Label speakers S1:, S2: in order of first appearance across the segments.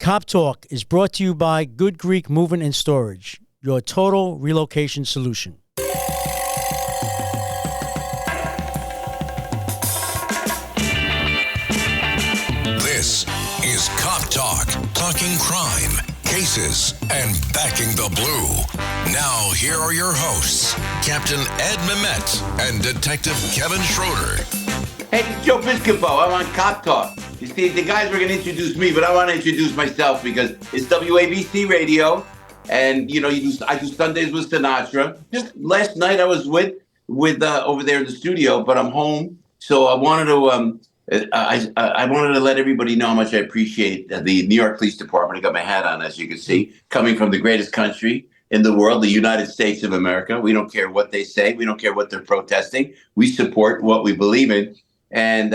S1: Cop Talk is brought to you by Good Greek Moving and Storage, your total relocation solution.
S2: This is Cop Talk, talking crime, cases, and backing the blue. Now, here are your hosts, Captain Ed Mehmet and Detective Kevin Schroeder.
S3: Hey, Joe Piscopo. I'm on Cop Talk. You see, the guys were going to introduce me, but I want to introduce myself because it's WABC Radio, and I do Sundays with Sinatra. Just last night I was with over there in the studio, but I'm home, so I wanted to I wanted to let everybody know how much I appreciate the New York Police Department. I got my hat on, as you can see, coming from the greatest country in the world, the United States of America. We don't care what they say. We don't care what they're protesting. We support what we believe in. And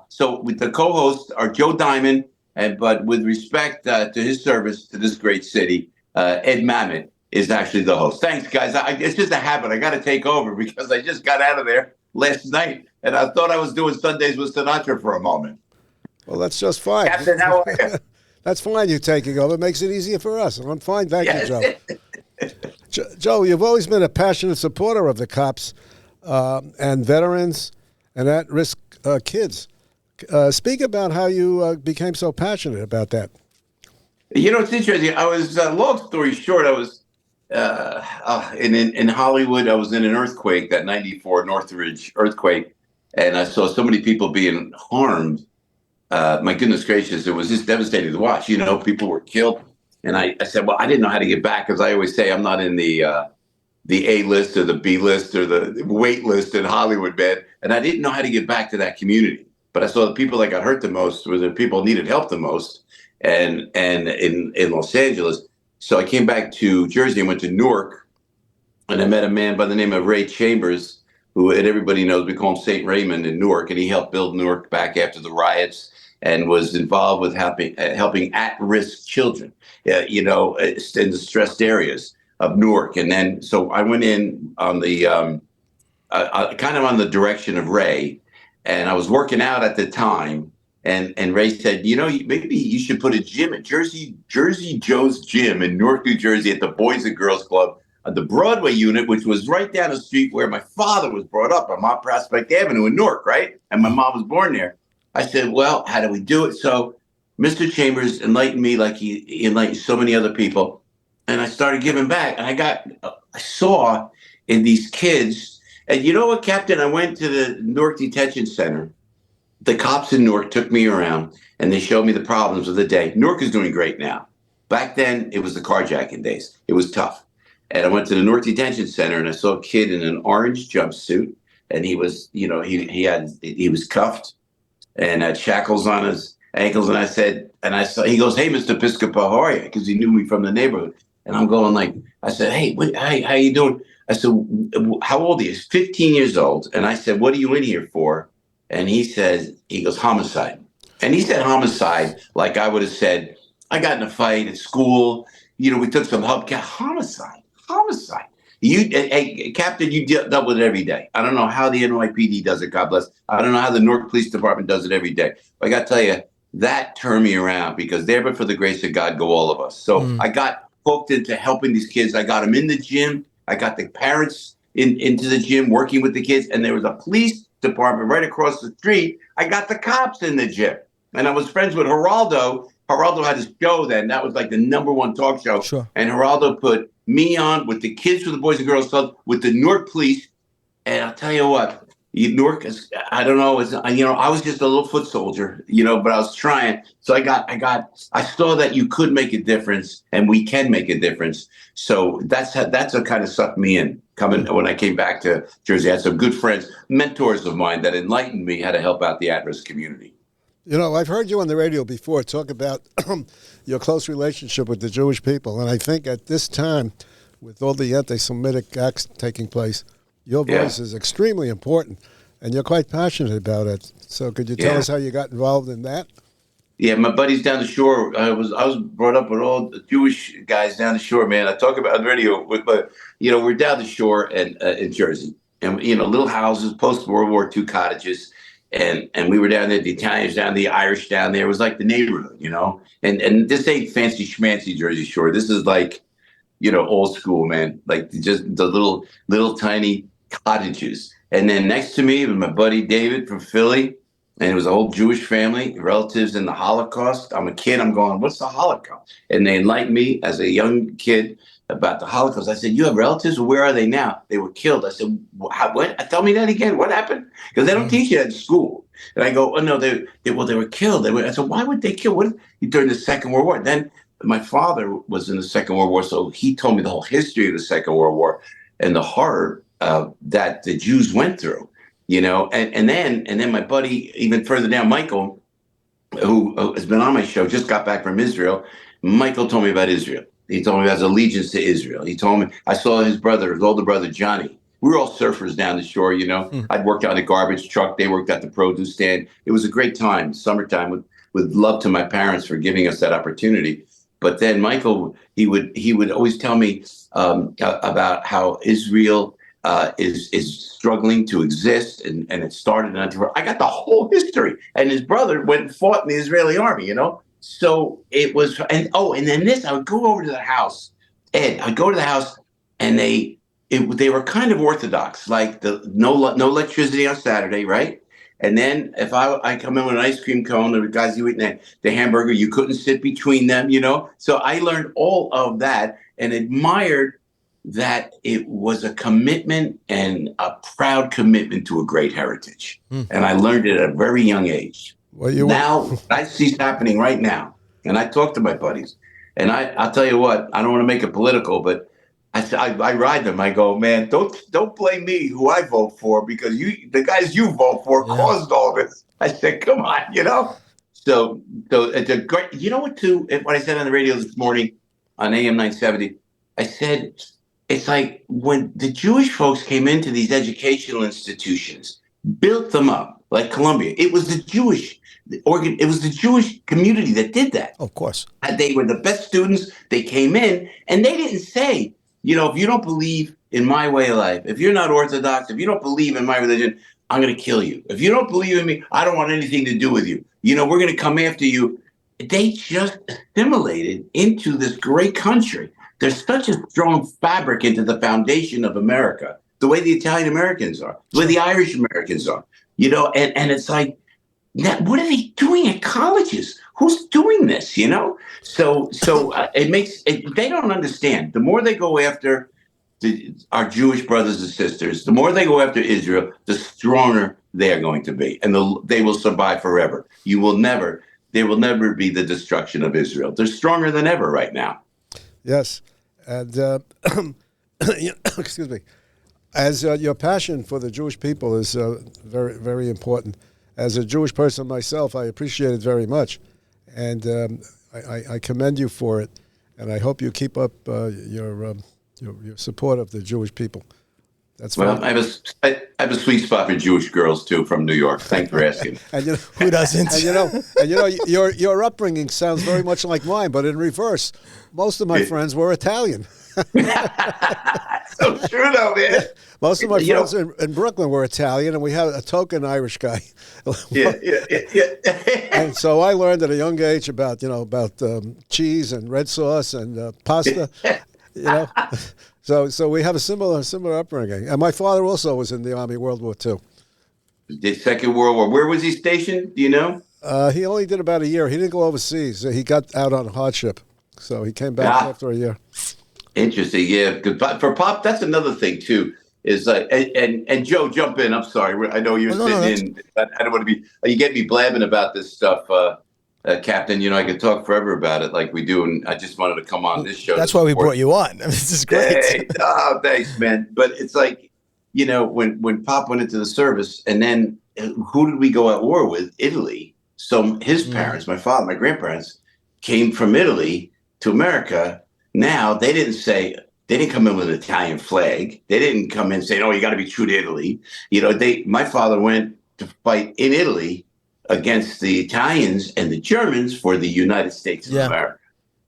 S3: so with the co-hosts are Joe Diamond, but with respect to his service to this great city, Ed Mamet is actually the host. Thanks, guys. It's just a habit. I got to take over because I just got out of there last night, and I thought I was doing Sundays with Sinatra for a moment.
S4: Well, that's just fine.
S3: Captain, how are you?
S4: That's fine, you taking over. It makes it easier for us. I'm fine. Thank you, Joe. Joe, you've always been a passionate supporter of the cops and veterans and at-risk kids. Speak about how you became so passionate about that.
S3: It's interesting. I was, long story short, I was in Hollywood. I was in an earthquake, that 94 Northridge earthquake, and I saw so many people being harmed. My goodness gracious, it was just devastating to watch. People were killed. And I said, well, I didn't know how to get back, because I always say I'm not in the A list or the B list or the wait list in Hollywood, man. And I didn't know how to get back to that community. But I saw the people that got hurt the most were the people needed help the most, and in Los Angeles. So I came back to Jersey and went to Newark, and I met a man by the name of Ray Chambers, who, and everybody knows, we call him St. Raymond in Newark, and he helped build Newark back after the riots and was involved with helping at-risk children, in the stressed areas of Newark. And then, so I went in on the kind of on the direction of Ray, and I was working out at the time. And Ray said, maybe you should put a gym at Jersey Joe's Gym in Newark, New Jersey, at the Boys and Girls Club, the Broadway unit, which was right down the street where my father was brought up on Mount Prospect Avenue in Newark, right? And my mom was born there. I said, well, how do we do it? So Mr. Chambers enlightened me like he enlightened so many other people. And I started giving back. And I saw in these kids, and you know what, Captain? I went to the Newark Detention Center. The cops in Newark took me around, and they showed me the problems of the day. Newark is doing great now. Back then, it was the carjacking days. It was tough. And I went to the Newark Detention Center, and I saw a kid in an orange jumpsuit, and he was, he was cuffed and had shackles on his ankles. And he goes, hey, Mr. Piscopo, how are you? Because he knew me from the neighborhood. And I'm going I said, hey, how you doing? I said, how old are you? He's 15 years old. And I said, what are you in here for? And he goes, homicide. And he said homicide like I would have said, I got in a fight at school. We took some hubcap. Homicide. Hey, Captain, you dealt with it every day. I don't know how the NYPD does it, God bless. I don't know how the Newark Police Department does it every day. But I got to tell you, that turned me around, because there but for the grace of God go all of us. So I got hooked into helping these kids. I got them in the gym. I got the parents into the gym working with the kids. And there was a police department right across the street. I got the cops in the gym. And I was friends with Geraldo. Geraldo had his show then. That was like the #1 talk show. Sure. And Geraldo put me on with the kids for the Boys and Girls Club, with the Newark Police. And I'll tell you what, Newark is, I don't know, I was just a little foot soldier, but I was trying. So I saw that you could make a difference, and we can make a difference. So that's what kind of sucked me in when I came back to Jersey. I had some good friends, mentors of mine that enlightened me how to help out the at-risk community.
S4: I've heard you on the radio before talk about your close relationship with the Jewish people. And I think at this time, with all the anti-Semitic acts taking place, your voice is extremely important, and you're quite passionate about it. So could you tell us how you got involved in that?
S3: Yeah, my buddies down the shore. I was brought up with all the Jewish guys down the shore, man. I talk about on the radio with we're down the shore and in Jersey, and little houses, post World War II cottages. and we were down there, the Italians down, the Irish down there. It was like the neighborhood, and this ain't fancy schmancy Jersey Shore. This is like, old school, man. Like just the little tiny cottages. And then next to me was my buddy David from Philly. And it was a whole Jewish family, relatives in the Holocaust. I'm a kid. I'm going, what's the Holocaust? And they enlightened me as a young kid about the Holocaust. I said, you have relatives? Well, where are they now? They were killed. I said, what? Tell me that again. What happened? Because they don't teach you that in school. And I go, oh, no, they were killed. I said, why would they kill? During the Second World War? Then my father was in the Second World War, so he told me the whole history of the Second World War and the horror that the Jews went through. And then my buddy, even further down, Michael, who has been on my show, just got back from Israel. Michael told me about Israel. He told me about his allegiance to Israel. He told me, I saw his older brother, Johnny. We were all surfers down the shore, I'd worked on the garbage truck. They worked at the produce stand. It was a great time, summertime, with love to my parents for giving us that opportunity. But then Michael, he would always tell me about how Israel is struggling to exist, and it started in I got the whole history, and his brother went and fought in the Israeli army, So it was, and then this, I would go over to the house, Ed. I'd go to the house, and they were kind of Orthodox, like no electricity on Saturday, right? And then if I come in with an ice cream cone, the guys you eat the hamburger, you couldn't sit between them, So I learned all of that and admired that it was a commitment and a proud commitment to a great heritage. And I learned it at a very young age. Well, now I see it's happening right now. And I talk to my buddies, and I'll tell you what, I don't want to make it political, but I ride them. I go, man, don't blame me who I vote for, because the guys you vote for caused all this. I said, come on, So it's a great, what I said on the radio this morning on AM 970, I said, it's like when the Jewish folks came into these educational institutions, built them up like Columbia. It was the Jewish community that did that.
S1: Of course.
S3: They were the best students. They came in, and they didn't say, if you don't believe in my way of life, if you're not Orthodox, if you don't believe in my religion, I'm going to kill you. If you don't believe in me, I don't want anything to do with you. We're going to come after you. They just assimilated into this great country. There's such a strong fabric into the foundation of America, the way the Italian Americans are, the way the Irish Americans are, and it's like, what are they doing at colleges? Who's doing this, So it makes they don't understand. The more they go after our Jewish brothers and sisters, the more they go after Israel, the stronger they are going to be, and they will survive forever. There will never be the destruction of Israel. They're stronger than ever right now.
S4: Yes, and excuse me. As your passion for the Jewish people is very, very important. As a Jewish person myself, I appreciate it very much, and I commend you for it. And I hope you keep up your support of the Jewish people. That's
S3: well. I have a sweet spot for Jewish girls too, from New York. Thanks for asking.
S4: And
S1: who doesn't?
S4: And your upbringing sounds very much like mine, but in reverse. Most of my friends were Italian.
S3: So true, though, man.
S4: Most of my friends in Brooklyn were Italian, and we had a token Irish guy.
S3: Yeah.
S4: And so I learned at a young age about cheese and red sauce and pasta. So we have a similar upbringing. And my father also was in the Army, World War II.
S3: The Second World War. Where was he stationed? Do you know?
S4: He only did about a year. He didn't go overseas. He got out on hardship, so he came back after a year.
S3: Interesting, yeah. Because for Pop, that's another thing too. Is like, and Joe, jump in. I'm sorry, I know you're sitting in. I don't want to be. You get me blabbing about this stuff, Captain. I could talk forever about it, like we do. And I just wanted to come on this show.
S1: That's why we brought you on. This is great.
S3: Hey, oh, thanks, man. But it's like, when Pop went into the service, and then who did we go at war with? Italy. So his parents, my father, my grandparents, came from Italy to America. Now they didn't come in with an Italian flag. They didn't come in saying, "Oh, you got to be true to Italy." My father went to fight in Italy against the Italians and the Germans for the United States of America.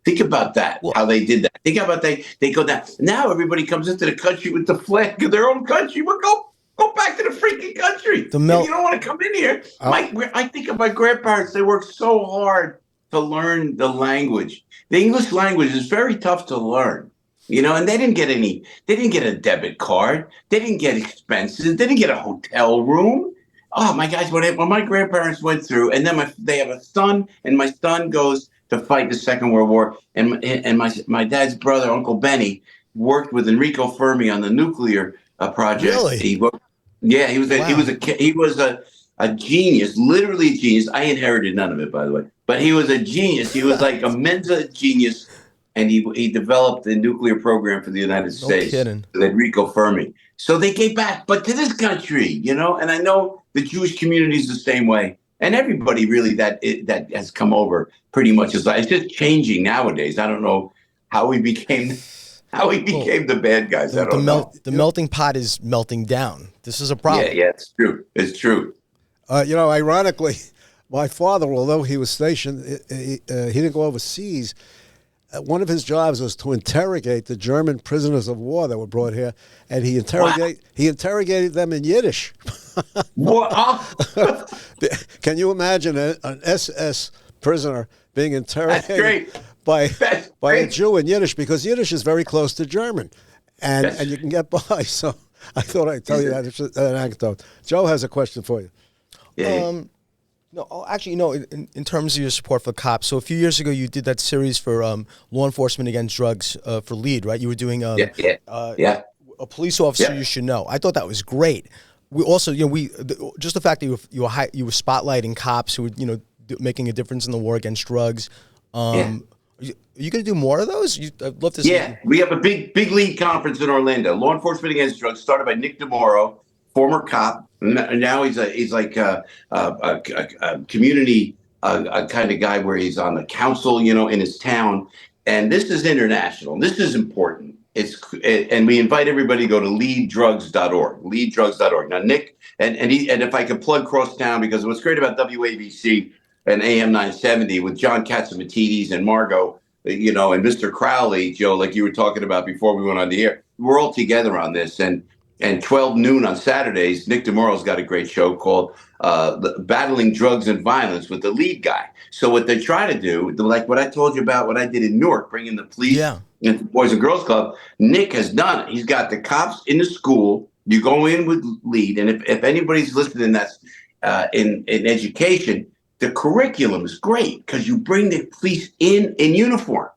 S3: Think about that, how they did that. Think about they go down. Now everybody comes into the country with the flag of their own country. Go back to the freaking country. If you don't want to come in here, I think of my grandparents. They worked so hard to learn the language. The English language is very tough to learn, and they didn't get a debit card. They didn't get expenses. They didn't get a hotel room. Oh my gosh, when my grandparents went through, and then they have a son, and my son goes to fight the Second World War, and my dad's brother, Uncle Benny, worked with Enrico Fermi on the nuclear project.
S1: Really?
S3: He was a genius, literally a genius. I inherited none of it, by the way, but he was a genius. He was like a Mensa genius, and he developed the nuclear program for the United States.
S5: Kidding.
S3: With Enrico Fermi. So they gave back, but to this country, and I know the Jewish community is the same way, and everybody really that has come over pretty much is like, it's just changing nowadays. I don't know how we became the bad guys. I don't know.
S5: The melting pot is melting down. This is a problem.
S3: Yeah, it's true. It's true.
S4: Ironically, my father, although he was stationed, he didn't go overseas. One of his jobs was to interrogate the German prisoners of war that were brought here, and he interrogated them in Yiddish. Can you imagine an SS prisoner being interrogated by a Jew in Yiddish? Because Yiddish is very close to German, and you can get by. So I thought I'd tell you that. It's an anecdote. Joe has a question for you.
S5: No, actually, in terms of your support for cops, so a few years ago you did that series for law enforcement against drugs for LEAD, right? You were doing a police officer you should know. I thought that was great. We also, just the fact that you were spotlighting cops who were, making a difference in the war against drugs. Are you going to do more of those? I'd love to see.
S3: Yeah, we have a big LEAD conference in Orlando. Law enforcement against drugs, started by Nick DeMoro, former cop. Now he's like a community kind of guy where he's on the council, in his town. And this is international. This is important. And we invite everybody to go to leaddrugs.org. Leaddrugs.org. Now, Nick and if I could plug Crosstown, because what's great about WABC and AM 970 with John Katsimatidis and Margot, and Mr. Crowley, Joe, like you were talking about before we went on the air, we're all together on this. And 12 noon on Saturdays, Nick DeMoro's got a great show called Battling Drugs and Violence with the LEAD guy. So what they try to do, like what I told you about what I did in Newark, bringing the police into the Boys and Girls Club, Nick has done it. He's got the cops in the school. You go in with LEAD, and if anybody's listening that's in education, the curriculum is great because you bring the police in uniform,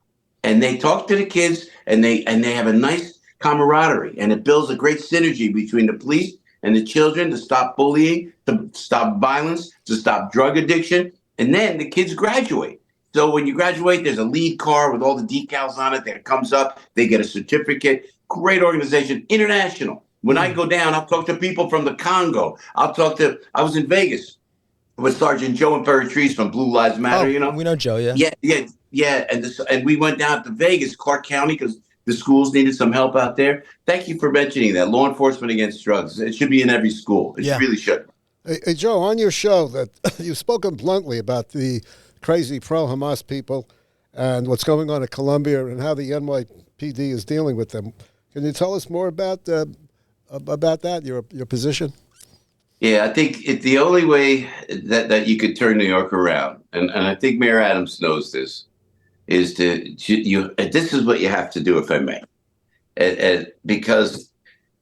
S3: and they talk to the kids, and they have a nice camaraderie, and it builds a great synergy between the police and the children to stop bullying, to stop violence, to stop drug addiction, and then the kids graduate. So when you graduate, there's a LEAD car with all the decals on it that comes up. They get a certificate. Great organization, international. When I go down, I'll talk to people from the Congo. I was in Vegas with Sergeant Joe Imperatrice from Blue Lives Matter.
S5: We know Joe, yeah.
S3: Yeah. And we went down to Vegas, Clark County, because the schools needed some help out there. Thank you for mentioning that. Law enforcement against drugs. It should be in every school. It really should.
S4: Hey, Joe, on your show, that you've spoken bluntly about the crazy pro-Hamas people and what's going on at Columbia and how the NYPD is dealing with them. Can you tell us more about that, your position?
S3: Yeah, I think it's the only way that you could turn New York around, and I think Mayor Adams knows this, is this is what you have to do, if I may, because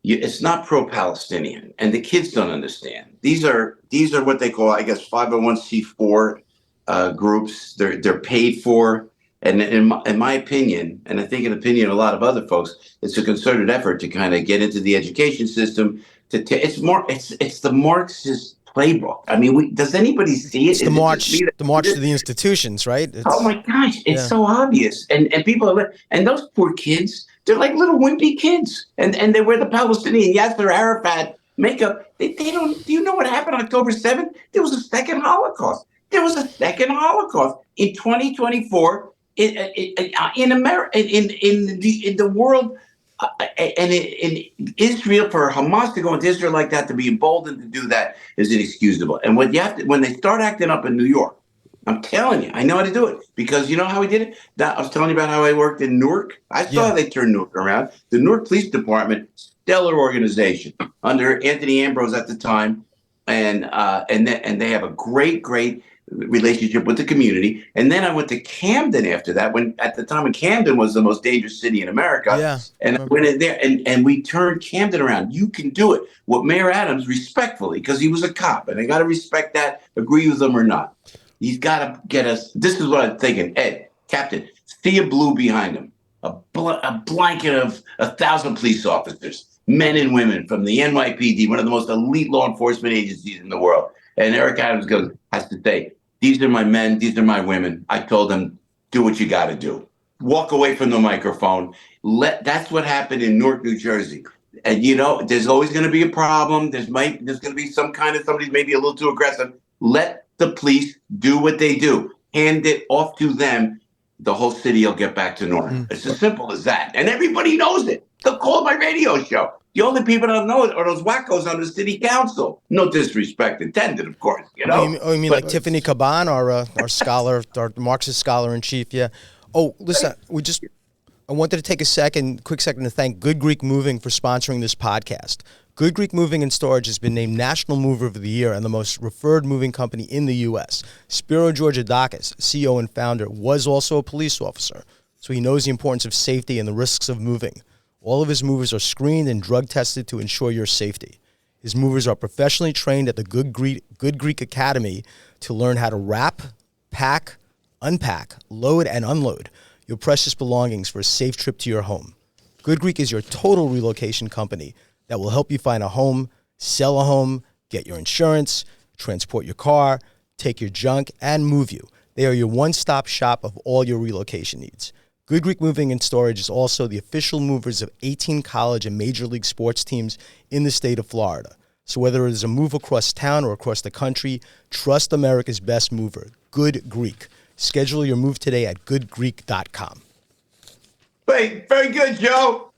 S3: it's not pro-Palestinian, and the kids don't understand. These are what they call, I guess, 501c4 groups. They're paid for, and in my opinion, and I think in opinion of a lot of other folks, it's a concerted effort to kind of get into the education system. It's the Marxist playbook. I mean, does anybody see it?
S5: It's the march to the institutions, right?
S3: Oh my gosh, it's so obvious, and people and those poor kids, they're like little wimpy kids, and they wear the Palestinian Yasser Arafat makeup. They don't. Do you know what happened on October 7th? There was a second Holocaust. There was a second Holocaust in 2024 in America, in the world. And in Israel, for Hamas to go into Israel like that, to be emboldened to do that is inexcusable. And when they start acting up in New York, I'm telling you, I know how to do it because you know how we did it? I was telling you about how I worked in Newark. I saw how they turned Newark around. The Newark Police Department, stellar organization under Anthony Ambrose at the time, and they have a great relationship with the community. And then I went to Camden after that, when at the time when Camden was the most dangerous city in America.
S5: Yeah,
S3: and I went in there and we turned Camden around. You can do it. What Mayor Adams, respectfully, because he was a cop, and I got to respect that, agree with him or not. He's got to get us. This is what I'm thinking. Ed, Captain, see a blue behind him, a blanket of 1,000 police officers, men and women from the NYPD, one of the most elite law enforcement agencies in the world. And Eric Adams has to say, these are my men, these are my women. I told them, do what you got to do. Walk away from the microphone. That's what happened in Newark, New Jersey. And, there's always going to be a problem. There's going to be somebody's maybe a little too aggressive. Let the police do what they do. Hand it off to them. The whole city will get back to normal. It's as simple as that. And everybody knows it. They'll call my radio show. The only people that don't know it are those wackos on the city council. No disrespect intended, of course. You
S5: mean like Tiffany Caban, our scholar, our Marxist scholar in chief? Yeah. Oh, listen, I wanted to take a quick second to thank Good Greek Moving for sponsoring this podcast. Good Greek Moving and Storage has been named National Mover of the Year and the most referred moving company in the U.S. Spiro Georgiadakis, CEO and founder, was also a police officer, so he knows the importance of safety and the risks of moving. All of his movers are screened and drug tested to ensure your safety. His movers are professionally trained at the Good Greek Academy to learn how to wrap, pack, unpack, load, and unload your precious belongings for a safe trip to your home. Good Greek is your total relocation company that will help you find a home, sell a home, get your insurance, transport your car, take your junk, and move you. They are your one-stop shop of all your relocation needs. Good Greek Moving and Storage is also the official movers of 18 college and major league sports teams in the state of Florida. So whether it is a move across town or across the country, trust America's best mover, Good Greek. Schedule your move today at goodgreek.com.
S3: Wait, very good, Joe.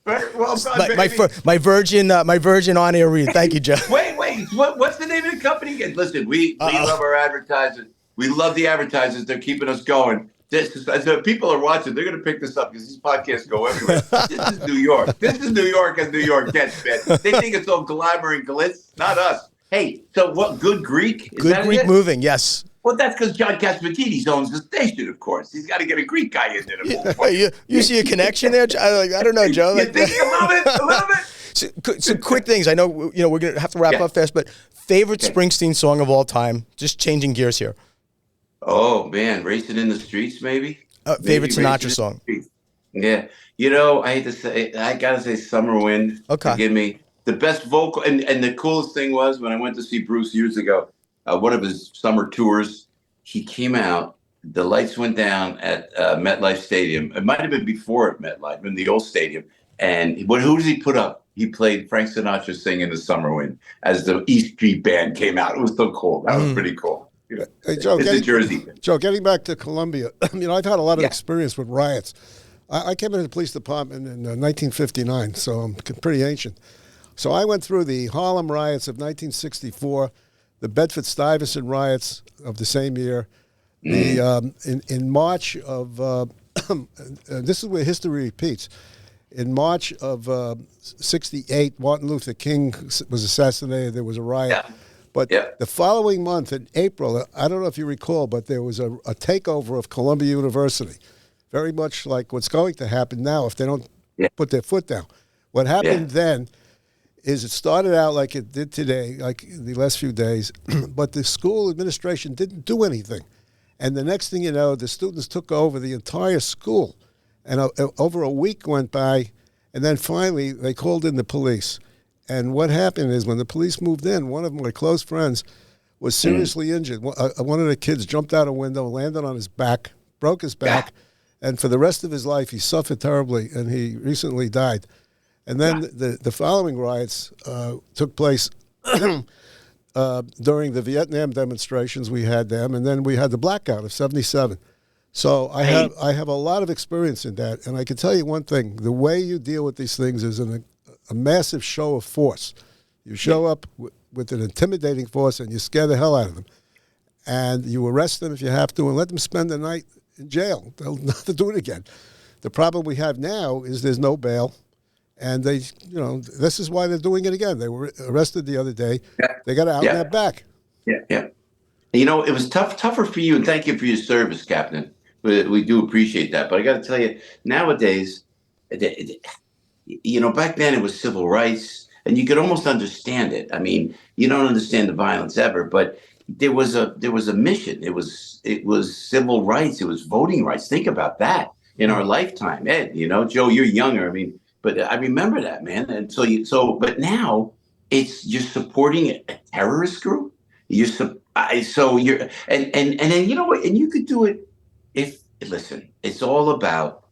S3: Very well done,
S5: my virgin on air read. Thank you, Joe.
S3: Wait. What's the name of the company again? Listen, we love our advertisers. We love the advertisers. They're keeping us going. So people are watching. They're going to pick this up because these podcasts go everywhere. This is New York. This is New York as New York gets, man. They think it's all glamour and glitz. Not us. Hey, so what? Good Greek?
S5: Good Greek Moving, yes.
S3: Well, that's because John Catsimatidis owns the station, of course. He's got to get a Greek guy in there.
S5: You see a connection there? I don't know, Joe.
S3: You think a little bit?
S5: So quick things. I know we're going to have to wrap up fast, but favorite Springsteen song of all time? Just changing gears here.
S3: Oh, man. Racing in the Streets, maybe?
S5: Favorite Sinatra song?
S3: Yeah. I hate to say, I got to say Summer Wind.
S5: Okay.
S3: Forgive me. The best vocal, and the coolest thing was when I went to see Bruce years ago, one of his summer tours, he came out, the lights went down at MetLife Stadium. It might have been before at MetLife, in the old stadium. And who does he put up? He played Frank Sinatra singing The Summer Wind as the East Street Band came out. It was so cool. That was pretty cool.
S4: Hey, Joe,
S3: Jersey.
S4: Joe, getting back to Columbia, I've had a lot of experience with riots. I came into the police department in 1959, so I'm pretty ancient. So I went through the Harlem riots of 1964, the Bedford-Stuyvesant riots of the same year. In March of this is where history repeats. In March of '68, Martin Luther King was assassinated. There was a riot.
S3: Yeah.
S4: But the following month, in April, I don't know if you recall, but there was a takeover of Columbia University, very much like what's going to happen now if they don't put their foot down. What happened then is it started out like it did today, like the last few days, but the school administration didn't do anything. And the next thing you know, the students took over the entire school. And over a week went by, and then finally they called in the police. And what happened is when the police moved in, one of my close friends was seriously injured. One of the kids jumped out a window, landed on his back, broke his back, and for the rest of his life he suffered terribly, and he recently died. And then the following riots took place during the Vietnam demonstrations. We had them, and then we had the blackout of '77. So I have a lot of experience in that, and I can tell you one thing: the way you deal with these things is a massive show of force. You show up with an intimidating force, and you scare the hell out of them. and you arrest them if you have to and let them spend the night in jail. They'll never do it again. The problem we have now is there's no bail, and this is why they're doing it again. They were arrested the other day.
S3: Yeah.
S4: They got out and they're back.
S3: Yeah. It was tougher for you, and thank you for your service, Captain. We do appreciate that. But I got to tell you, nowadays, back then it was civil rights, and you could almost understand it. I mean, you don't understand the violence ever, but there was a mission. It was civil rights. It was voting rights. Think about that in our lifetime, Ed. Joe, you're younger. I mean, but I remember that, man. And but now you're supporting a terrorist group. And then you know what? And you could do it it's all about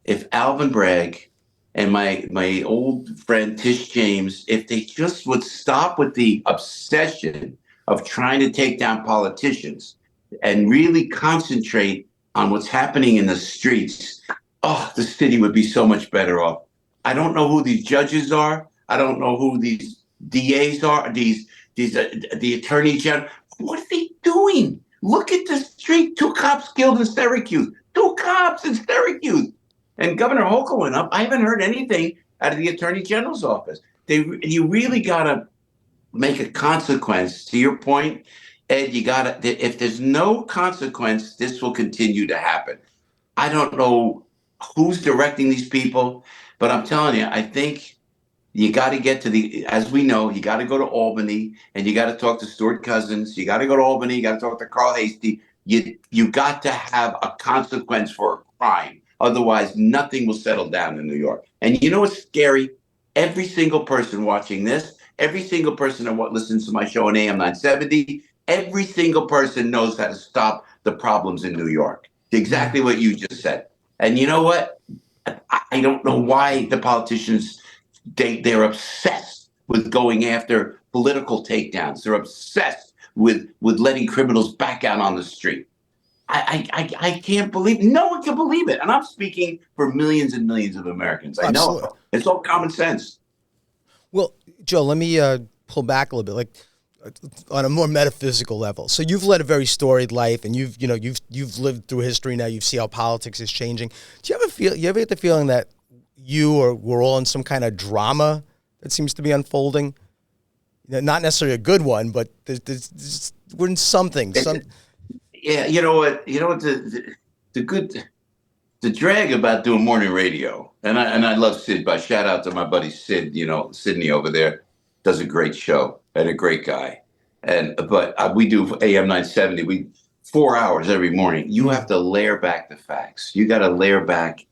S3: if Alvin Bragg and my old friend Tish James, if they just would stop with the obsession of trying to take down politicians and really concentrate on what's happening in the streets, the city would be so much better off. I don't know who these judges are. I don't know who these DAs are. The attorney general. What are they doing? Look at the street. 2 cops killed in Syracuse. 2 cops in Syracuse. And Governor Hochul went up. I haven't heard anything out of the attorney general's office. You really got to make a consequence. To your point, Ed, if there's no consequence, this will continue to happen. I don't know who's directing these people, but I'm telling you, I think you got to get as we know, you got to go to Albany and you got to talk to Stuart Cousins. You got to go to Albany. You got to talk to Carl Hastie. You got to have a consequence for a crime. Otherwise, nothing will settle down in New York. And you know what's scary? Every single person watching this, every single person that listens to my show on AM 970, every single person knows how to stop the problems in New York. Exactly what you just said. And you know what? I don't know why the politicians, they're obsessed with going after political takedowns. They're obsessed with letting criminals back out on the street. I can't believe, no one can believe it. And I'm speaking for millions and millions of Americans. I know it's all common sense.
S5: Well, Joe, let me pull back a little bit, like on a more metaphysical level. So you've led a very storied life, and you've lived through history now. You see how politics is changing. Do you ever get the feeling that we're all in some kind of drama that seems to be unfolding? Not necessarily a good one, but we're in something.
S3: Yeah, you know what? The drag about doing morning radio, and I love Sid. But shout out to my buddy Sid. Sydney over there does a great show and a great guy. But we do AM 970. 4 hours every morning. You have to layer back the facts. You got to layer back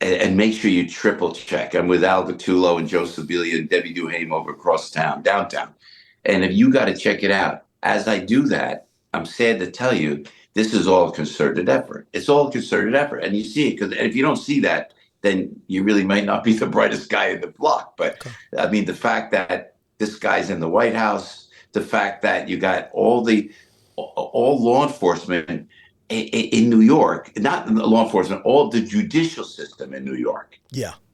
S3: and make sure you triple check. I'm with Al Gattulo and Joe Sibilia and Debbie Duhame over across downtown. And if you got to check it out, as I do that, I'm sad to tell you, this is all concerted effort. It's all concerted effort. And you see it, because if you don't see that, then you really might not be the brightest guy in the block. But I mean, the fact that this guy's in the White House, the fact that you got all law enforcement in New York, not law enforcement, all the judicial system in New York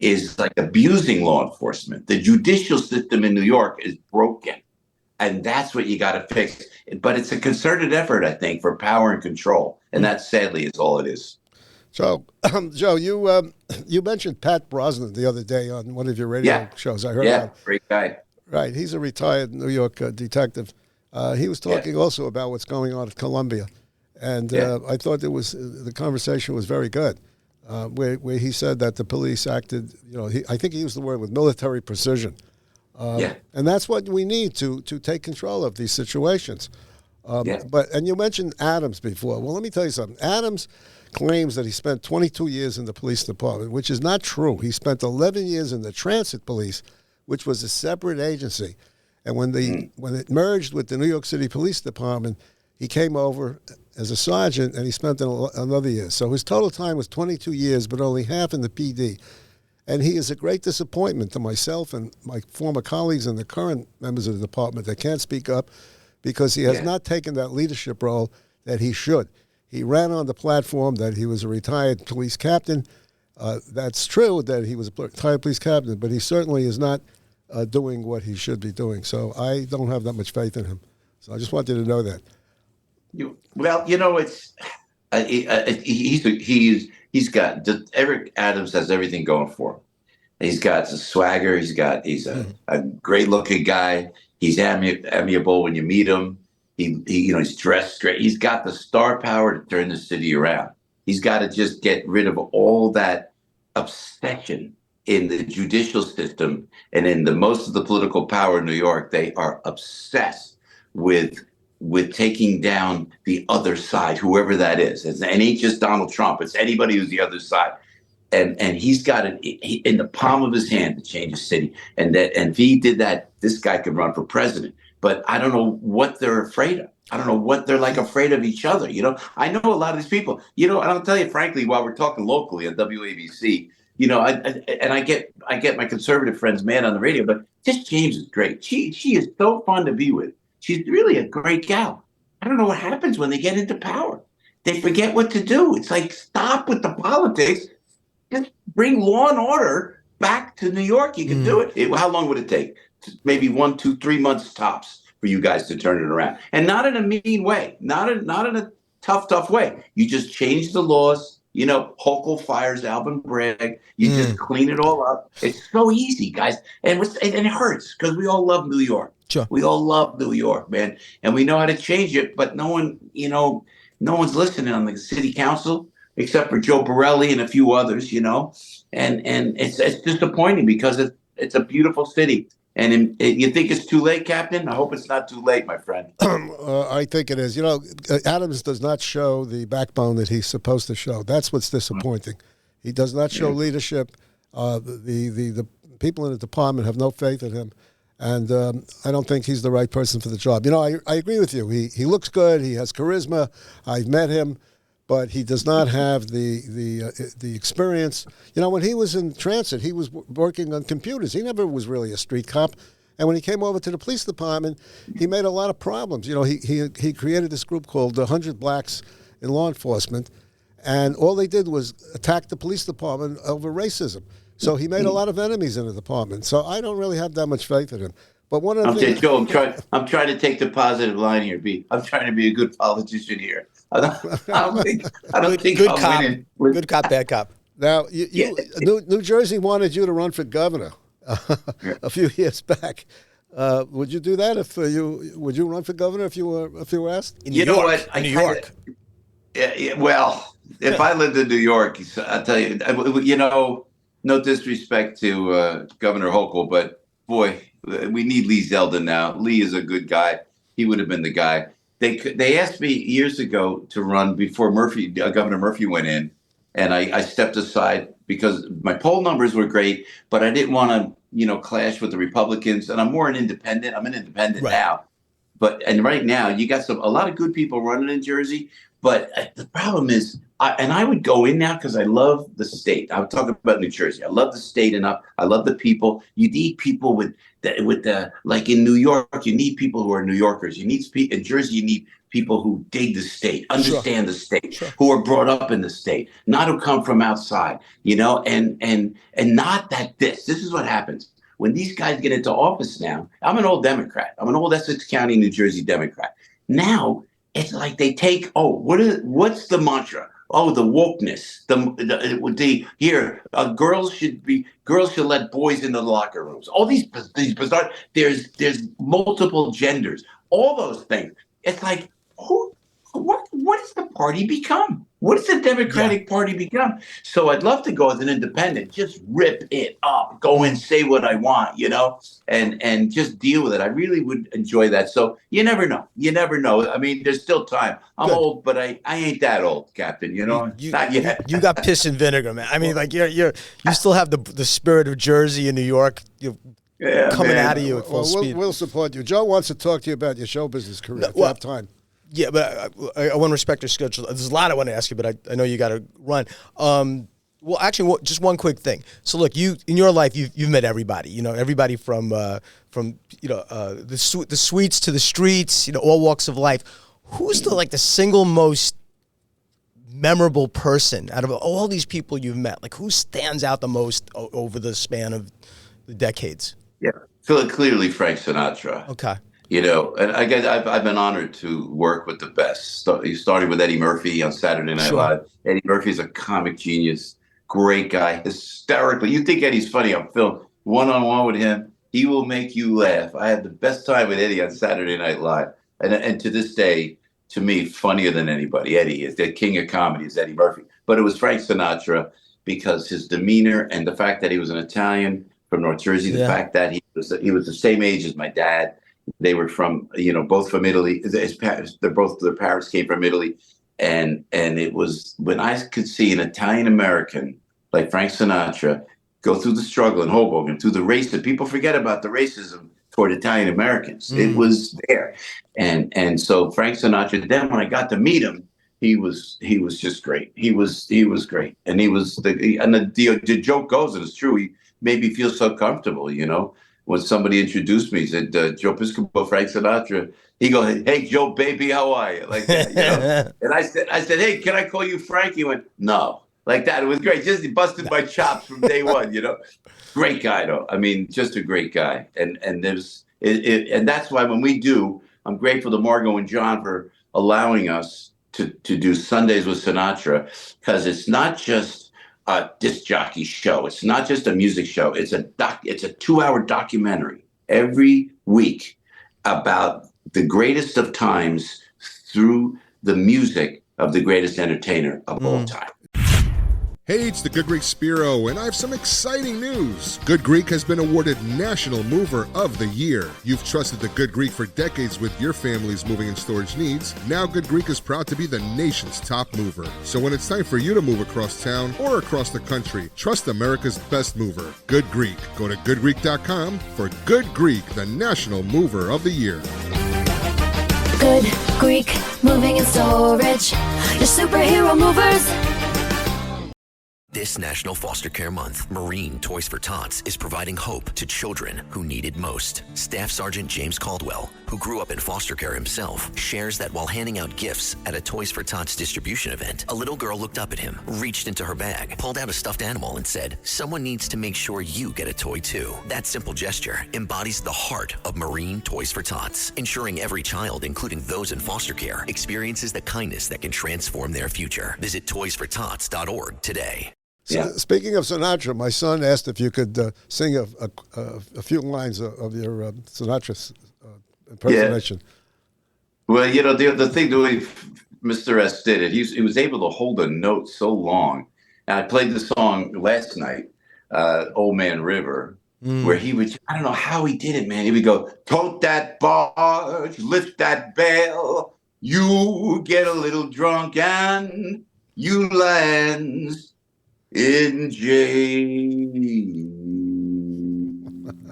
S3: is like abusing law enforcement. The judicial system in New York is broken. And that's what you got to fix. But it's a concerted effort, I think, for power and control. And that, sadly, is all it is.
S4: So, Joe, you mentioned Pat Brosnan the other day on one of your radio shows. I heard about.
S3: Great guy.
S4: Right. He's a retired New York detective. He was talking also about what's going on at Columbia. And I thought the conversation was very good, where he said that the police acted, I think he used the word with military precision. And that's what we need to take control of these situations. And you mentioned Adams before. Well, let me tell you something. Adams claims that he spent 22 years in the police department, which is not true. He spent 11 years in the transit police, which was a separate agency. And when it merged with the New York City Police Department, he came over as a sergeant, and he spent another year. So his total time was 22 years, but only half in the PD. And he is a great disappointment to myself and my former colleagues and the current members of the department that can't speak up, because he has not taken that leadership role that he should. He ran on the platform that he was a retired police captain. That's true that he was a retired police captain, but he certainly is not doing what he should be doing. So I don't have that much faith in him. So I just wanted to know that.
S3: Well, it's he's got Eric Adams has everything going for him. He's got the swagger. He's a great looking guy. He's amiable when you meet him. He's dressed straight. He's got the star power to turn the city around. He's got to just get rid of all that obsession in the judicial system and in most of the political power in New York. They are obsessed with taking down the other side, whoever that is. It ain't just Donald Trump. It's anybody who's the other side. And he's got it in the palm of his hand to change the city. And if he did that, this guy could run for president. But I don't know what they're afraid of. I don't know what they're afraid of each other. I know a lot of these people. And I'll tell you frankly, while we're talking locally on WABC, I get my conservative friends mad on the radio, but Tish James is great. She is so fun to be with. She's really a great gal. I don't know what happens when they get into power. They forget what to do. It's like, stop with the politics. Just bring law and order back to New York. You can do it. How long would it take? Maybe 1, 2, 3 months tops for you guys to turn it around. And not in a mean way, not in a tough way. You just change the laws. Hochul fires Alvin Bragg. You just clean it all up. It's so easy, guys. And it hurts because we all love New York.
S5: Sure. We
S3: all love New York, man. And we know how to change it, but no one's listening on the city council except for Joe Borelli and a few others, and it's disappointing because it's a beautiful city. And you think it's too late, Captain? I hope it's not too late, my friend.
S4: I think it is. Adams does not show the backbone that he's supposed to show. That's what's disappointing. He does not show leadership. The people in the department have no faith in him. And I don't think he's the right person for the job. I agree with you. He looks good. He has charisma. I've met him. But he does not have the experience. When he was in transit, he was working on computers. He never was really a street cop. And when he came over to the police department, he made a lot of problems. He created this group called 100 Blacks in Law Enforcement, and all they did was attack the police department over racism. So he made a lot of enemies in the department. So I don't really have that much faith in him. But one of the things,
S3: Joe, I'm trying to take the positive line here. I'm trying to be a good politician here. I don't think
S5: good
S3: I'm
S5: cop.
S3: winning.
S5: Good cop, bad cop.
S4: Now, New Jersey wanted you to run for governor a few years back. Would you do that would you run for governor if you were asked?
S5: In New York.
S3: New York. Well, if I lived in New York, I'll tell you, no disrespect to Governor Hochul, but boy, we need Lee Zeldin now. Lee is a good guy. He would have been the guy. They asked me years ago to run before Governor Murphy went in, and I stepped aside because my poll numbers were great, but I didn't want to, clash with the Republicans. And I'm more an independent. I'm an independent now, and right now you got a lot of good people running in Jersey. But the problem is, I would go in now because I love the state. I would talk about New Jersey. I love the state enough. I love the people. You need people like in New York, you need people who are New Yorkers. In Jersey, you need people who dig the state, understand the state, who are brought up in the state, not who come from outside, and not that this is what happens. When these guys get into office now, I'm an old Democrat. I'm an old Essex County, New Jersey Democrat. Now, it's like they take, what's the mantra? Oh, the wokeness. Girls should let boys into the locker rooms. All these bizarre. There's multiple genders. All those things. It's like, what does the party become? What does the Democratic Party become? So I'd love to go as an independent, just rip it up, go and say what I want, and just deal with it. I really would enjoy that. So you never know. I mean, there's still time. I'm old, but I ain't that old, Captain. Not yet.
S5: You got piss and vinegar, man. I mean, like you still have the spirit of Jersey and New York. Coming out of you at full speed.
S4: We'll support you. Joe wants to talk to you about your show business career. If you have time.
S5: Yeah, but I want to respect your schedule. There's a lot I want to ask you, but I know you got to run. Well, actually, just one quick thing. So, look, you in your life, you've met everybody. Everybody from the suites to the streets. All walks of life. Who's the single most memorable person out of all these people you've met? Like, who stands out the most over the span of the decades?
S3: Yeah, clearly Frank Sinatra.
S5: Okay.
S3: And again, I've been honored to work with the best. You started with Eddie Murphy on Saturday Night Live. Eddie Murphy's a comic genius, great guy, hysterically. You think Eddie's funny on film? One-on-one with him, he will make you laugh. I had the best time with Eddie on Saturday Night Live, and to this day, to me, funnier than anybody. Eddie is the king of comedy. Is Eddie Murphy? But it was Frank Sinatra because his demeanor and the fact that he was an Italian from North Jersey, the fact that he was the same age as my dad. They were from, both from Italy. Their parents came from Italy. And it was when I could see an Italian American like Frank Sinatra go through the struggle in Hoboken, through the racism. People forget about the racism toward Italian Americans. It was there. And so Frank Sinatra, then when I got to meet him, he was just great. He was great. And the joke goes, and it's true, he made me feel so comfortable, When somebody introduced me, he said, Joe Piscopo, Frank Sinatra. He goes, "Hey, Joe, baby, how are you?" Like that, And I said, "Hey, can I call you Frank?" He went, "No." Like that. It was great. Just he busted my chops from day one, Great guy, though. I mean, just a great guy. And that's why when we do, I'm grateful to Margot and John for allowing us to do Sundays with Sinatra, because it's not just a disc jockey show. It's not just a music show. It's a 2-hour documentary every week about the greatest of times through the music of the greatest entertainer of all time.
S6: Hey, it's the Good Greek Spiro, and I have some exciting news. Good Greek has been awarded National Mover of the Year. You've trusted the Good Greek for decades with your family's moving and storage needs. Now Good Greek is proud to be the nation's top mover. So when it's time for you to move across town or across the country, trust America's best mover, Good Greek. Go to goodgreek.com for Good Greek, the National Mover of the Year.
S7: Good Greek Moving and Storage, your superhero movers.
S8: This National Foster Care Month, Marine Toys for Tots is providing hope to children who need it most. Staff Sergeant James Caldwell, who grew up in foster care himself, shares that while handing out gifts at a Toys for Tots distribution event, a little girl looked up at him, reached into her bag, pulled out a stuffed animal and said, "Someone needs to make sure you get a toy too." That simple gesture embodies the heart of Marine Toys for Tots, ensuring every child, including those in foster care, experiences the kindness that can transform their future. Visit toysfortots.org today.
S4: So, speaking of Sinatra, my son asked if you could sing a few lines of your Sinatra impersonation.
S3: Yeah. Well, the thing the way Mr. S did it, he was able to hold a note so long. And I played the song last night, Old Man River, where he would, I don't know how he did it, man. He would go, "Tote that barge, lift that bell, you get a little drunk and you land in jail."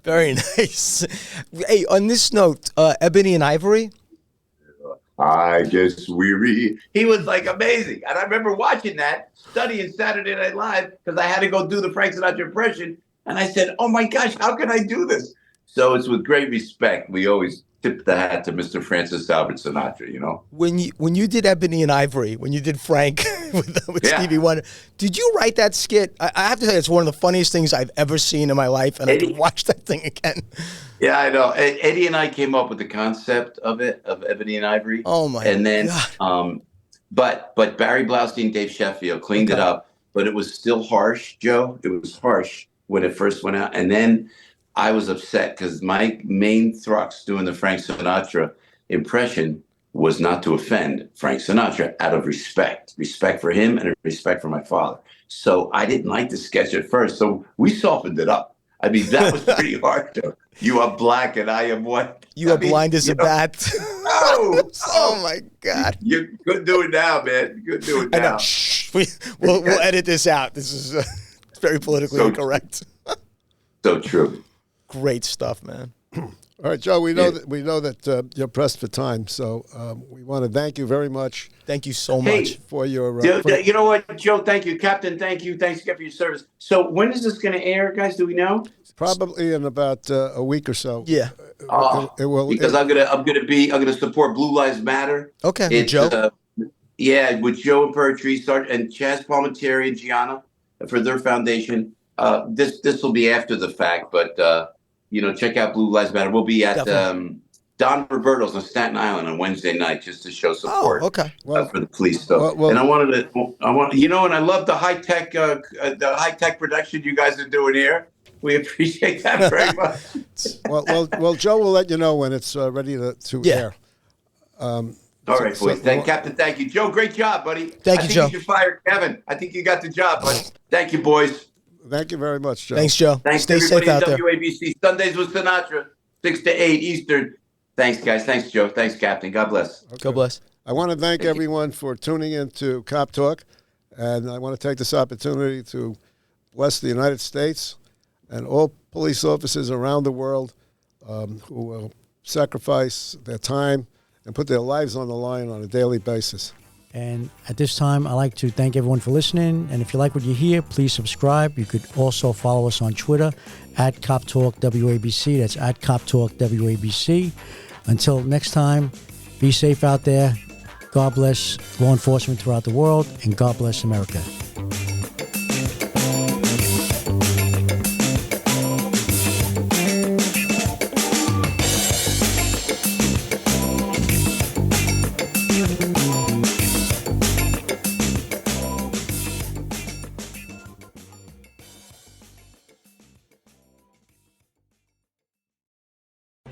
S5: Very nice. Hey, on this note, Ebony and Ivory.
S3: I guess weary. He was like amazing. And I remember watching that, studying Saturday Night Live, because I had to go do the Frank Sinatra impression. And I said, "Oh my gosh, how can I do this?" So it's with great respect. We always tip the hat to Mr. Francis Albert Sinatra,
S5: When you did Ebony and Ivory, when you did Frank with Stevie Wonder, did you write that skit? I have to say, it's one of the funniest things I've ever seen in my life, and I could watch that thing again.
S3: Yeah, I know. Eddie and I came up with the concept of Ebony and Ivory.
S5: Oh my God.
S3: And then, but Barry Blaustein, Dave Sheffield cleaned it up, but it was still harsh, Joe. It was harsh when it first went out. And then I was upset because my main thrust doing the Frank Sinatra impression was not to offend Frank Sinatra, out of respect for him and respect for my father. So I didn't like the sketch at first. So we softened it up. I mean, that was pretty hard, though. You are black and I am white.
S5: You are blind as a bat.
S3: No.
S5: Oh my God.
S3: You could do it now, man. You could do it now.
S5: I know. Shh. We'll edit this out. This is very politically incorrect.
S3: So true.
S5: Great stuff, man.
S4: All right, Joe. We know that you're pressed for time, so we want to thank you very much.
S5: Thank you so much
S4: for your.
S3: You know what, Joe? Thank you, Captain. Thank you. Thanks again for your service. So when is this going to air, guys? Do we know?
S4: Probably in about a week or so.
S5: Yeah.
S4: It will,
S3: because I'm gonna support Blue Lives Matter.
S5: Okay, with Joe.
S3: With Joe and Pertry, and Chaz Palminteri and Gianna for their foundation. This will be after the fact, but check out Blue Lives Matter. We'll be at Don Roberto's on Staten Island on Wednesday night just to show support.
S5: Oh, okay.
S3: For the police stuff. And I and I love the high tech production you guys are doing here. We appreciate that very much.
S4: well, Joe will let you know when it's ready to air.
S3: All right, boys. Captain, thank you. Joe, great job, buddy.
S5: Thank you, Joe.
S3: I think you should fire Kevin. I think you got the job, buddy. Thank you, boys.
S4: Thank you very much, Joe.
S5: Thanks, Joe.
S3: Thanks,
S5: Stay safe out there.
S3: WABC Sundays with Sinatra, 6 to 8 Eastern. Thanks, guys. Thanks, Joe. Thanks, Captain. God bless.
S4: Okay.
S5: God bless.
S4: I want to thank everyone for tuning in to Cop Talk, and I want to take this opportunity to bless the United States and all police officers around the world who will sacrifice their time and put their lives on the line on a daily basis.
S1: And at this time, I'd like to thank everyone for listening. And if you like what you hear, please subscribe. You could also follow us on Twitter at Cop Talk WABC. That's at Cop Talk WABC. Until next time, be safe out there. God bless law enforcement throughout the world, and God bless America.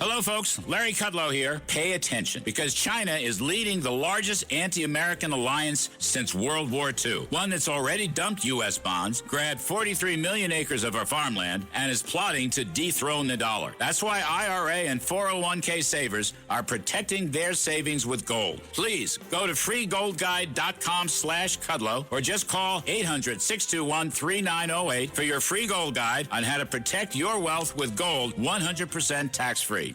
S9: Hello, folks. Larry Kudlow here. Pay attention, because China is leading the largest anti-American alliance since World War II. One that's already dumped U.S. bonds, grabbed 43 million acres of our farmland, and is plotting to dethrone the dollar. That's why IRA and 401k savers are protecting their savings with gold. Please go to freegoldguide.com/Kudlow or just call 800-621-3908 for your free gold guide on how to protect your wealth with gold 100% tax-free.